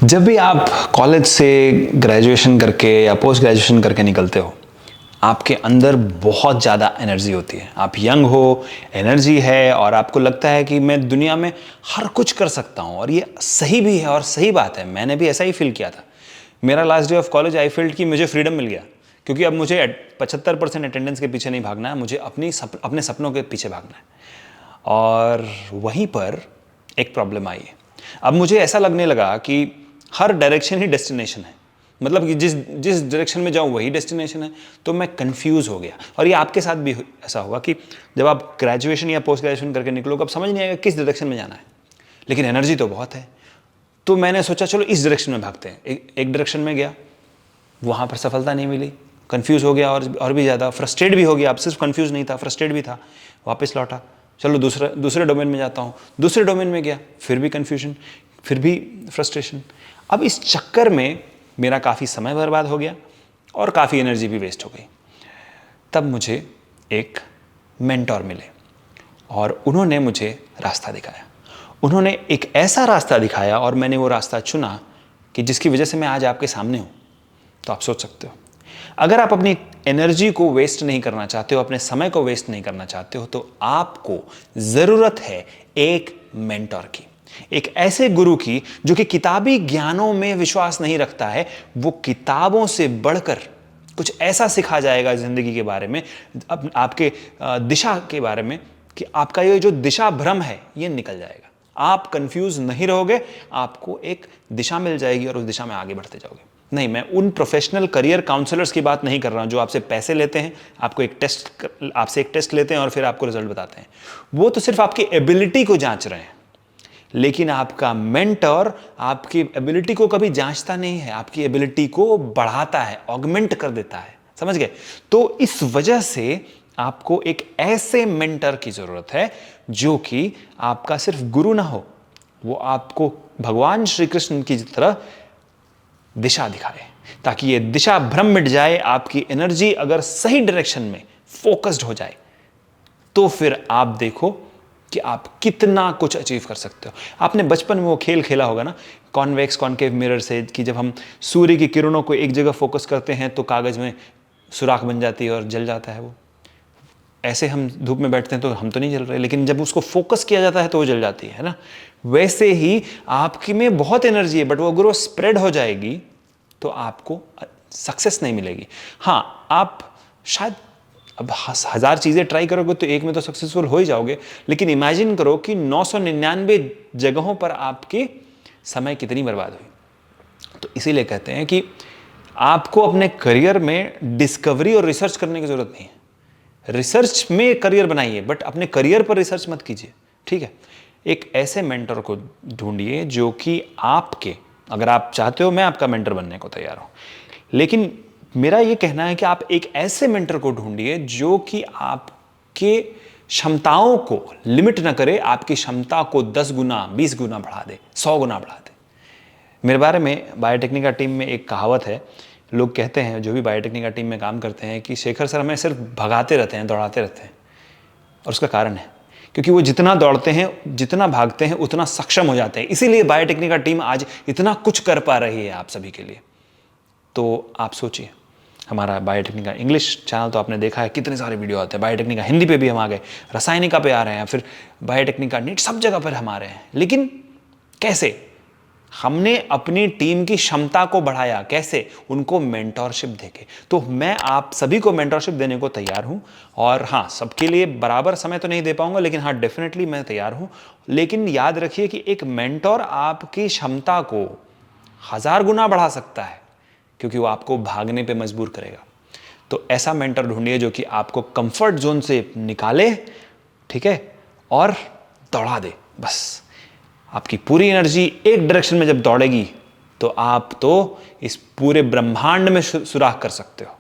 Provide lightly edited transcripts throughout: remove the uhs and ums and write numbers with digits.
जब भी आप कॉलेज से ग्रेजुएशन करके या पोस्ट ग्रेजुएशन करके निकलते हो, आपके अंदर बहुत ज़्यादा एनर्जी होती है। आप यंग हो, एनर्जी है और आपको लगता है कि मैं दुनिया में हर कुछ कर सकता हूँ, और ये सही भी है और सही बात है। मैंने भी ऐसा ही फील किया था। मेरा last day of college I field कि मुझे फ्रीडम मिल गया, क्योंकि अब मुझे 75% अटेंडेंस के पीछे नहीं भागना है, मुझे अपने सपनों के पीछे भागना है। और वहीं पर एक प्रॉब्लम आई है। अब मुझे ऐसा लगने लगा कि हर डायरेक्शन ही डेस्टिनेशन है, मतलब कि जिस जिस डायरेक्शन में जाऊँ वही डेस्टिनेशन है। तो मैं कंफ्यूज हो गया, और ये आपके साथ भी ऐसा होगा कि जब आप ग्रेजुएशन या पोस्ट ग्रेजुएशन करके निकलोगे, अब समझ नहीं आएगा किस डायरेक्शन में जाना है, लेकिन एनर्जी तो बहुत है। तो मैंने सोचा चलो इस डायरेक्शन में भागते हैं। एक डायरेक्शन में गया, वहाँ पर सफलता नहीं मिली, कंफ्यूज हो गया और भी ज़्यादा फ्रस्ट्रेट भी हो गया। अब सिर्फ कंफ्यूज नहीं था, फ्रस्ट्रेट भी था। वापस लौटा, चलो दूसरे डोमेन में जाता हूँ। दूसरे डोमेन में गया, फिर भी कन्फ्यूजन, फिर भी फ्रस्ट्रेशन। अब इस चक्कर में मेरा काफ़ी समय बर्बाद हो गया और काफ़ी एनर्जी भी वेस्ट हो गई। तब मुझे एक मेंटोर मिले और उन्होंने मुझे रास्ता दिखाया। उन्होंने एक ऐसा रास्ता दिखाया और मैंने वो रास्ता चुना कि जिसकी वजह से मैं आज आपके सामने हूँ। तो आप सोच सकते हो, अगर आप अपनी एनर्जी को वेस्ट नहीं करना चाहते हो, अपने समय को वेस्ट नहीं करना चाहते हो, तो आपको ज़रूरत है एक मेंटोर की, एक ऐसे गुरु की जो कि किताबी ज्ञानों में विश्वास नहीं रखता है। वो किताबों से बढ़कर कुछ ऐसा सिखा जाएगा ज़िंदगी के बारे में, आपके दिशा के बारे में, कि आपका ये जो दिशा भ्रम है ये निकल जाएगा। आप कंफ्यूज नहीं रहोगे, आपको एक दिशा मिल जाएगी और उस दिशा में आगे बढ़ते जाओगे। नहीं, मैं उन प्रोफेशनल करियर काउंसलर्स की बात नहीं कर रहा हूं जो आपसे पैसे लेते हैं, आपसे एक टेस्ट लेते हैं और फिर आपको रिजल्ट बताते हैं। वो तो सिर्फ आपकी एबिलिटी को जांच रहे हैं, लेकिन आपका मेंटर आपकी एबिलिटी को कभी जांचता नहीं है, आपकी एबिलिटी को बढ़ाता है, ऑगमेंट कर देता है। समझ गए? तो इस वजह से आपको एक ऐसे मेंटर की जरूरत है जो कि आपका सिर्फ गुरु ना हो, वो आपको भगवान श्री कृष्ण की तरह दिशा दिखाए, ताकि ये दिशा भ्रम मिट जाए। आपकी एनर्जी अगर सही डायरेक्शन में फोकस्ड हो जाए, तो फिर आप देखो कि आप कितना कुछ अचीव कर सकते हो। आपने बचपन में वो खेल खेला होगा ना, कॉन्वेक्स कॉन्केव मिरर से, कि जब हम सूर्य की किरणों को एक जगह फोकस करते हैं तो कागज में सुराख बन जाती है और जल जाता है। वो ऐसे हम धूप में बैठते हैं तो हम तो नहीं जल रहे, लेकिन जब उसको फोकस किया जाता है तो वो जल जाती है ना। वैसे ही आपकी में बहुत एनर्जी है, बट वो अगर वो स्प्रेड हो जाएगी तो आपको सक्सेस नहीं मिलेगी। हाँ, आप शायद अब 1000 चीज़ें ट्राई करोगे तो एक में तो सक्सेसफुल हो ही जाओगे, लेकिन इमेजिन करो कि 999 जगहों पर आपकी समय कितनी बर्बाद हुई। तो इसीलिए कहते हैं कि आपको अपने करियर में डिस्कवरी और रिसर्च करने की जरूरत नहीं है। रिसर्च में करियर बनाइए, बट अपने करियर पर रिसर्च मत कीजिए, ठीक है? एक ऐसे मेंटर को ढूंढिए जो कि आपके, अगर आप चाहते हो, मैं आपका मेंटर बनने को तैयार हूं, लेकिन मेरा ये कहना है कि आप एक ऐसे मेंटर को ढूंढिए जो कि आपके क्षमताओं को लिमिट ना करे, आपकी क्षमता को 10 गुना 20 गुना बढ़ा दे, 100 गुना बढ़ा दे। मेरे बारे में बायोटेक्निका टीम में एक कहावत है, लोग कहते हैं जो भी बायोटेक्निका टीम में काम करते हैं कि शेखर सर हमें सिर्फ भगाते रहते हैं, दौड़ाते रहते हैं। और उसका कारण है क्योंकि वो जितना दौड़ते हैं, जितना भागते हैं, उतना सक्षम हो जाते हैं। इसीलिए बायोटेक्निका टीम आज इतना कुछ कर पा रही है आप सभी के लिए। तो आप सोचिए, हमारा बायोटेक्निका इंग्लिश चैनल तो आपने देखा है, कितने सारे वीडियो आते हैं। बायोटेक्निका हिंदी पे भी हम आ गए, रसायनिका पे आ रहे हैं, फिर बायोटेक्निका नीट, सब जगह पर हम आ रहे हैं। लेकिन कैसे? हमने अपनी टीम की क्षमता को बढ़ाया। कैसे? उनको मेंटोरशिप देके। तो मैं आप सभी को मेंटोरशिप देने को तैयार हूं, और हाँ, सबके लिए बराबर समय तो नहीं दे पाऊंगा, लेकिन हाँ, डेफिनेटली मैं तैयार हूं। लेकिन याद रखिए कि एक मेंटोर आपकी क्षमता को 1000 गुना बढ़ा सकता है, क्योंकि वो आपको भागने पे मजबूर करेगा। तो ऐसा मेंटर ढूंढिए जो कि आपको कंफर्ट जोन से निकाले, ठीक है, और दौड़ा दे। बस आपकी पूरी एनर्जी एक डायरेक्शन में जब दौड़ेगी तो आप तो इस पूरे ब्रह्मांड में सुराख कर सकते हो।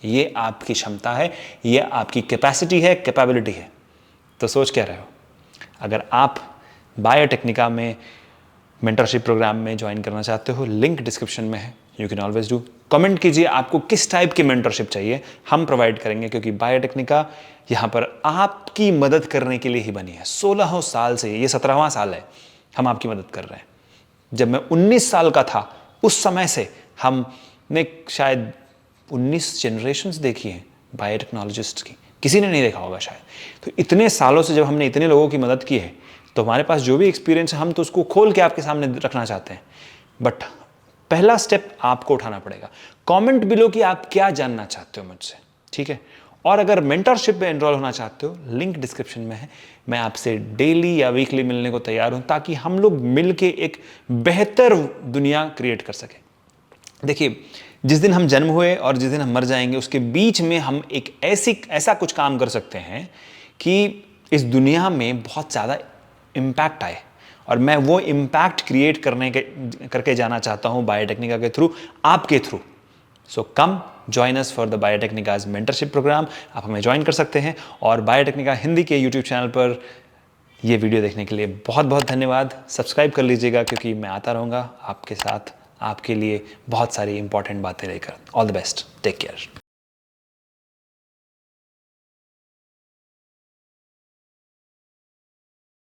ये आपकी क्षमता है, ये आपकी कैपेसिटी है, कैपेबिलिटी है। तो सोच क्या रहे हो? अगर आप बायोटेक्निका में मेंटरशिप प्रोग्राम में ज्वाइन करना चाहते हो, लिंक डिस्क्रिप्शन में है, you can always do. Comment कीजिए आपको किस टाइप की मेंटरशिप चाहिए, हम प्रोवाइड करेंगे, क्योंकि बायोटेक्निका यहाँ पर आपकी मदद करने के लिए ही बनी है। 16 साल से, ये 17वां साल है, हम आपकी मदद कर रहे हैं। जब मैं 19 साल का था उस समय से हमने शायद 19 जनरेशन्स देखी हैं बायोटेक्नोलॉजिस्ट की, किसी ने नहीं देखा होगा शायद। तो इतने सालों से जब हमने इतने लोगों की मदद की है तो हमारे पास जो भी एक्सपीरियंस है हम तो उसको खोल के आपके सामने रखना चाहते हैं। बट पहला स्टेप आपको उठाना पड़ेगा। कमेंट बिलो कि आप क्या जानना चाहते हो मुझसे, ठीक है। और अगर मेंटरशिप में एनरोल होना चाहते हो, लिंक डिस्क्रिप्शन में है। मैं आपसे डेली या वीकली मिलने को तैयार हूं ताकि हम लोग मिलके एक बेहतर दुनिया क्रिएट कर सकें। देखिए, जिस दिन हम जन्म हुए और जिस दिन हम मर जाएंगे उसके बीच में हम एक ऐसा कुछ काम कर सकते हैं कि इस दुनिया में बहुत ज़्यादा इम्पैक्ट आए, और मैं वो इम्पैक्ट क्रिएट करके जाना चाहता हूं बायोटेक्निका के थ्रू, आपके through. So come join us for the Biotechnika's mentorship programme. आप हमें ज्वाइन कर सकते हैं। और बायोटेक्निका हिंदी के यूट्यूब चैनल पर ये वीडियो देखने के लिए बहुत बहुत धन्यवाद। सब्सक्राइब कर लीजिएगा क्योंकि मैं आता रहूँगा आपके साथ, आपके लिए बहुत सारी इंपॉर्टेंट बातें लेकर। All the best, take care.